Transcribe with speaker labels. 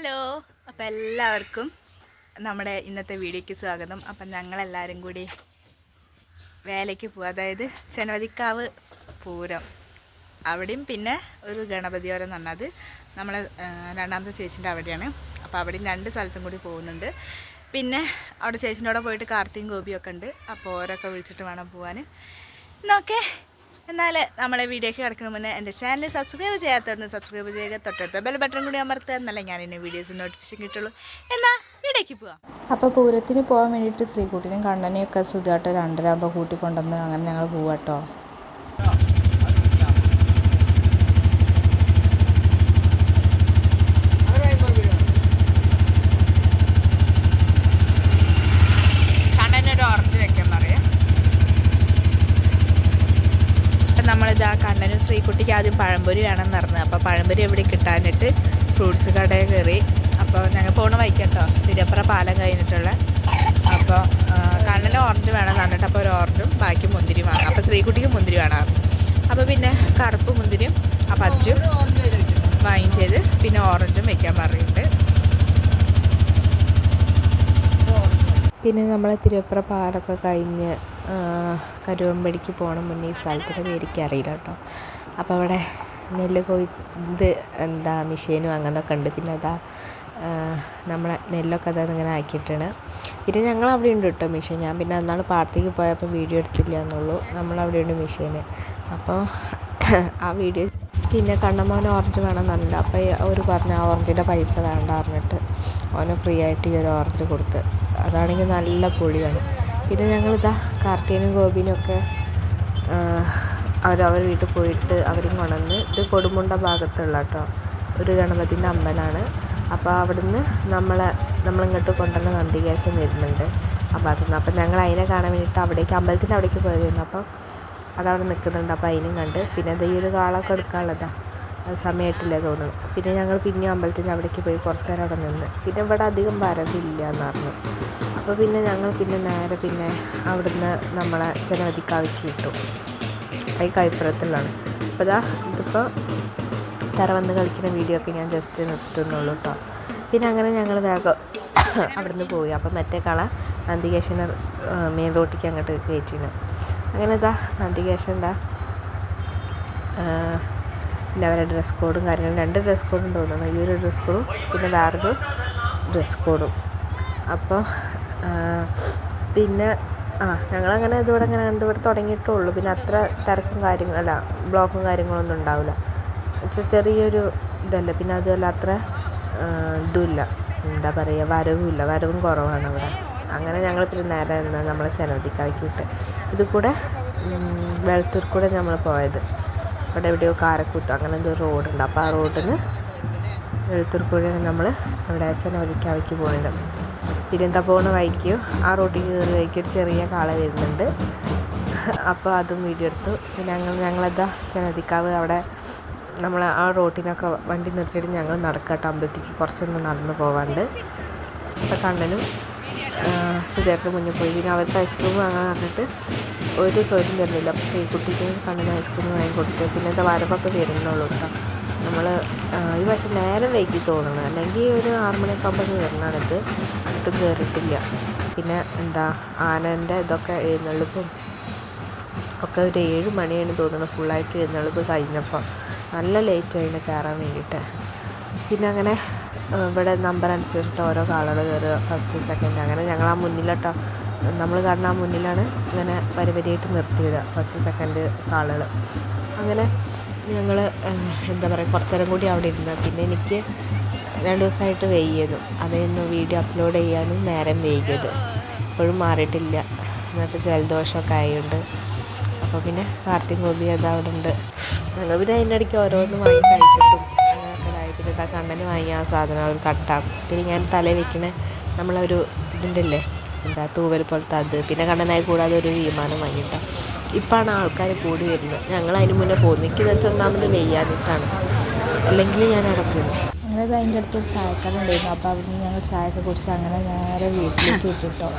Speaker 1: Hello, അപ്പോൾ എല്ലാവർക്കും നമ്മുടെ ഇന്നത്തെ വീഡിയോയ്ക്ക് സ്വാഗതം. അപ്പം ഞങ്ങളെല്ലാവരും കൂടി വേലയ്ക്ക് പോകും, അതായത് ചെനവതിക്കാവ് പൂരം അവിടെയും പിന്നെ ഒരു ഗണപതിയോരം എന്ന് പറഞ്ഞത് നമ്മളെ രണ്ടാമത്തെ ചേച്ചിൻ്റെ അവിടെയാണ്. അപ്പോൾ അവിടെയും രണ്ട് സ്ഥലത്തും കൂടി പോകുന്നുണ്ട്. പിന്നെ അവിടെ ചേച്ചിൻ്റെ അവിടെ പോയിട്ട് കാർത്തിയും ഗോപിയൊക്കെ ഉണ്ട്. അപ്പോൾ ഓരോക്കെ വിളിച്ചിട്ട് വേണം പോകാൻ. എന്നൊക്കെ എന്നാൽ നമ്മളെ വീഡിയോയ്ക്ക് കിടക്കുന്ന മുന്നേ എൻ്റെ ചാനൽ സബ്സ്ക്രൈബ് ചെയ്യാത്തവരൊന്ന് സബ്സ്ക്രൈബ് ചെയ്യുക, തൊട്ടടുത്ത ബെൽ ബട്ടൺ കൂടി അമർത്തുക, എന്നല്ല ഞാൻ ഇനി വീഡിയോസ് നോട്ടിഫിക്കേഷൻ കിട്ടുള്ളൂ. എന്നാൽ വീഡിയോയ്ക്ക് പോവാം.
Speaker 2: അപ്പോൾ പൂരത്തിന് പോകാൻ വേണ്ടിയിട്ട് ശ്രീകുട്ടിനെയും കണ്ണനെയൊക്കെ സുധാട്ട് 2:30 കൂട്ടിക്കൊണ്ടുവന്ന് അങ്ങനെ ഞങ്ങൾ പോവാട്ടോ.
Speaker 1: നമ്മളിതാ കണ്ണനും ശ്രീകുട്ടിക്ക് ആദ്യം പഴംപൊരി വേണമെന്ന് പറഞ്ഞു. അപ്പോൾ പഴംപൊരി എവിടെ കിട്ടാനിട്ട് ഫ്രൂട്ട്സ് കടയിൽ കയറി. അപ്പോൾ ഞങ്ങൾ പോണ വൈക്കട്ടോ തിരുപ്പുറ പാലം കഴിഞ്ഞിട്ടുള്ള. അപ്പോൾ കണ്ണന് ഓറഞ്ച് വേണമെന്ന് പറഞ്ഞിട്ട് അപ്പോൾ ഒരു ഓറഞ്ചും ബാക്കി മുന്തിരി വാങ്ങാം. അപ്പോൾ ശ്രീകുട്ടിക്ക് മുന്തിരി വേണം. അപ്പോൾ പിന്നെ കറുപ്പ് മുന്തിരിയും പച്ചും വാങ്ങിച്ചത്, പിന്നെ ഓറഞ്ചും വയ്ക്കാൻ പറഞ്ഞിട്ടുണ്ട്.
Speaker 2: പിന്നെ നമ്മൾ തിരുവപ്പുറ പാലൊക്കെ കഴിഞ്ഞ് കരുവമ്പടിക്ക് പോകണ മുന്നേ ഈ സ്ഥലത്തിൻ്റെ പേരിക്ക് അറിയില്ല കേട്ടോ. അപ്പോൾ അവിടെ നെല്ല് കൊയ്ത് മിഷീനും അങ്ങനൊക്കെ ഉണ്ട്. പിന്നെ അതാ നമ്മളെ നെല്ലൊക്കെ ഇങ്ങനെ ആക്കിയിട്ടാണ്. പിന്നെ ഞങ്ങളവിടെ ഉണ്ട് കേട്ടോ മെഷീൻ. ഞാൻ പിന്നെ അന്നാൾ പാടത്തേക്ക് പോയപ്പോൾ വീഡിയോ എടുത്തില്ല എന്നുള്ളൂ. നമ്മളവിടെ ഉണ്ട് മെഷീന്. അപ്പോൾ ആ വീഡിയോ പിന്നെ കണ്ണമ്മോന് ഓറഞ്ച് വേണമെന്ന് പറഞ്ഞില്ല. അപ്പോൾ അവർ പറഞ്ഞു ആ ഓറഞ്ചിൻ്റെ പൈസ വേണ്ട പറഞ്ഞിട്ട് ഓന് ഫ്രീ ആയിട്ട് ഈ ഒരു ഓറഞ്ച് കൊടുത്ത്. അതാണെങ്കിൽ നല്ല പൊളിയാണ്. പിന്നെ ഞങ്ങളിതാ കാർത്തികനും ഗോപിനും ഒക്കെ അവർ വീട്ടിൽ പോയിട്ട് അവരും കൊണ്ടുവന്ന്. ഇത് കൊടുമുണ്ട ഭാഗത്തുള്ള കേട്ടോ ഒരു ഗണപതിൻ്റെ അമ്പലമാണ്. അപ്പോൾ അവിടുന്ന് നമ്മളിങ്ങോട്ട് കൊണ്ടുവന്ന നന്ദികേശം വരുന്നുണ്ട് ആ ഭാഗത്തുനിന്ന്. അപ്പം ഞങ്ങൾ അതിനെ കാണാൻ വേണ്ടിയിട്ട് അമ്പലത്തിൻ്റെ അവിടേക്ക് പോയിരുന്നു. അപ്പം അതവിടെ നിൽക്കുന്നുണ്ട്. അപ്പോൾ അതിനും കണ്ട്. പിന്നെ അത് ഈ ഒരു കാളൊക്കെ എടുക്കാനുള്ളതാണ്, അത് സമയമായിട്ടില്ല തോന്നുന്നു. പിന്നെ ഞങ്ങൾ പിന്നെ അമ്പലത്തിൻ്റെ അവിടേക്ക് പോയി കുറച്ച് നേരം അവിടെ നിന്ന്. പിന്നെ ഇവിടെ അധികം വരവില്ല എന്ന് പറഞ്ഞു. അപ്പോൾ പിന്നെ ഞങ്ങൾ പിന്നെ നേരെ പിന്നെ അവിടുന്ന് നമ്മളെ ചെനവതിക്കാവിക്ക് കിട്ടു. അത് കൈപ്പുറത്തുള്ളതാണ്. അപ്പോൾ ഇതിപ്പോൾ തറ വന്ന് കളിക്കുന്ന വീഡിയോ ഒക്കെ ഞാൻ ജസ്റ്റ് നിർത്തുന്നുള്ളൂ കേട്ടോ. പിന്നെ അങ്ങനെ ഞങ്ങൾ വേഗം അവിടുന്ന് പോയി. അപ്പം മറ്റേ കള നന്ദികേശനെ മെയിൻ റോട്ടിലേക്ക് അങ്ങോട്ട് കയറ്റിയാണ്. അങ്ങനെ നന്ദികേശൻ പിന്നെ അവരുടെ ഡ്രസ് കോഡും കാര്യങ്ങളും 2 ഡ്രസ് കോഡും തോന്നുന്നു. ഈ ഒരു ഡ്രസ് കോഡും പിന്നെ വേറൊരു ഡ്രസ് കോഡും. അപ്പോൾ പിന്നെ ഞങ്ങളങ്ങനെ ഇതിവിടെ ഇങ്ങനെ ഇവിടെ തുടങ്ങിയിട്ടുള്ളൂ. പിന്നെ അത്ര തിരക്കും ബ്ലോക്കും കാര്യങ്ങളൊന്നും ഉണ്ടാവില്ല. ചെറിയൊരു ഇതല്ല. പിന്നെ അതുമല്ല അത്ര ഇതുമില്ല, വരവും കുറവാണ് ഇവിടെ. അങ്ങനെ ഞങ്ങൾ പിന്നെ നേരെ നമ്മളെ ചെനവതിക്കാവിക്ക് വിട്ട്. ഇത് കൂടെ വെളുത്തൂർ കൂടെ നമ്മൾ പോയത്. അവിടെ എവിടെയോ കാരക്കൂത്ത് അങ്ങനെ എന്തോ റോഡുണ്ട്. അപ്പോൾ ആ റോഡിൽ നിന്ന് വെളുത്തൂർ കൂടെയാണ് നമ്മൾ ഇവിടെ ചെനവതിക്കാവിക്ക് പോകുന്നത്. പിന്നെ പോകുന്ന വഴിക്കോ ആ റോട്ടിൽ കയറി വഴിക്കോ ഒരു ചെറിയ കാള വരുന്നുണ്ട്. അപ്പോൾ അതും വീഡിയോ എടുത്തു. പിന്നെ ഞങ്ങളെന്താ ചെനവതിക്കാവ് അവിടെ നമ്മൾ ആ റോട്ടിനൊക്കെ വണ്ടി നിർത്തിയിട്ട് ഞങ്ങൾ നടക്കട്ടെ അമ്പലത്തേക്ക് കുറച്ചൊന്ന് നടന്ന് പോകാണ്ട്. അപ്പോൾ കണ്ണനും സുധേറിന് മുന്നിൽ പോയി. പിന്നെ അവർക്ക് ഐസ്ക്രീം വാങ്ങാൻ പറഞ്ഞിട്ട് ഒരു സൗകര്യം തരുന്നില്ല. അപ്പോൾ ശ്രീകുട്ടിക്ക് കണ്ണന് ഐസ്ക്രീം വാങ്ങിക്കൊടുത്ത്. പിന്നെ വരവൊക്കെ വരുന്നുള്ളൂ കേട്ടോ. നമ്മൾ ഈ വർഷം നേരം വൈകി തോന്നുന്നത്, അല്ലെങ്കിൽ ഒരു 6 മണിയൊക്കെ ആകുമ്പോൾ കയറണമാണിത്. ഒട്ടും കയറിയിട്ടില്ല. പിന്നെ ആനൻ്റെ ഇതൊക്കെ എഴുന്നള്ളിപ്പും ഒക്കെ ഒരു 7 മണിയാണ് തോന്നുന്നു ഫുള്ളായിട്ട് എഴുന്നള്ളിപ്പ് കഴിഞ്ഞപ്പോൾ. നല്ല ലേറ്റായിരുന്നു കയറാൻ വേണ്ടിയിട്ട്. പിന്നെ അങ്ങനെ ഇവിടെ നമ്പർ അനുസരിച്ചിട്ട് ഓരോ കാളുകൾ കയറുക, ഫസ്റ്റ് സെക്കൻഡ് അങ്ങനെ. ഞങ്ങൾ ആ മുന്നിലോട്ടോ നമ്മൾ കാണുന്ന ആ മുന്നിലാണ് ഇങ്ങനെ വരിവരിയായിട്ട് നിർത്തിയിടുക ഫസ്റ്റ് സെക്കൻഡ് കാളുകൾ. അങ്ങനെ ഞങ്ങൾ കുറച്ച് നേരം കൂടി അവിടെ ഇരുന്ന്. പിന്നെ എനിക്ക് 2 ദിവസമായിട്ട് വൈകിയതും അതൊന്ന് വീഡിയോ അപ്ലോഡ് ചെയ്യാനും നേരം വൈകിയത് ഇപ്പോഴും മാറിയിട്ടില്ല. എന്നിട്ട് ജലദോഷമൊക്കെ ആയതുകൊണ്ട്. അപ്പോൾ പിന്നെ കാർത്തിക് ഗോപി അവിടെ ഉണ്ട്. ഞങ്ങൾ പിന്നെ അതിൻ്റെ ഇടയ്ക്ക് ഓരോന്ന് വാങ്ങി കഴിച്ചിട്ടും അങ്ങനെയൊക്കെ ആയി. പിന്നെ കണ്ണന് വാങ്ങിയ ആ സാധനം ഒരു കട്ട. പിന്നെ ഞാൻ തലയിൽ വയ്ക്കണ നമ്മളൊരു ഇതിൻ്റെ തൂവൽ പോലത്തെ അത്. പിന്നെ കണ്ണനായി കൂടാതെ ഒരു വിമാനം വാങ്ങിയിട്ടാണ്. ഇപ്പോഴാണ് ആൾക്കാർ കൂടി വരുന്നത്. ഞങ്ങൾ അതിന് മുന്നേ പോകുന്നു. എനിക്ക് വെച്ചാൽ ഒന്നാമത് വെയ്യാതിട്ടാണ്, അല്ലെങ്കിൽ ഞാൻ അടക്കുന്നു. അങ്ങനെ അതിൻ്റെ അടുത്ത് ഒരു ചായക്കട ഉണ്ടായിരുന്നു. അപ്പോൾ അവിടെ നിന്ന് ഞങ്ങൾ ചായയൊക്കെ കുടിച്ച് അങ്ങനെ നേരെ വീട്ടിലേക്ക് വിട്ടിട്ടോ.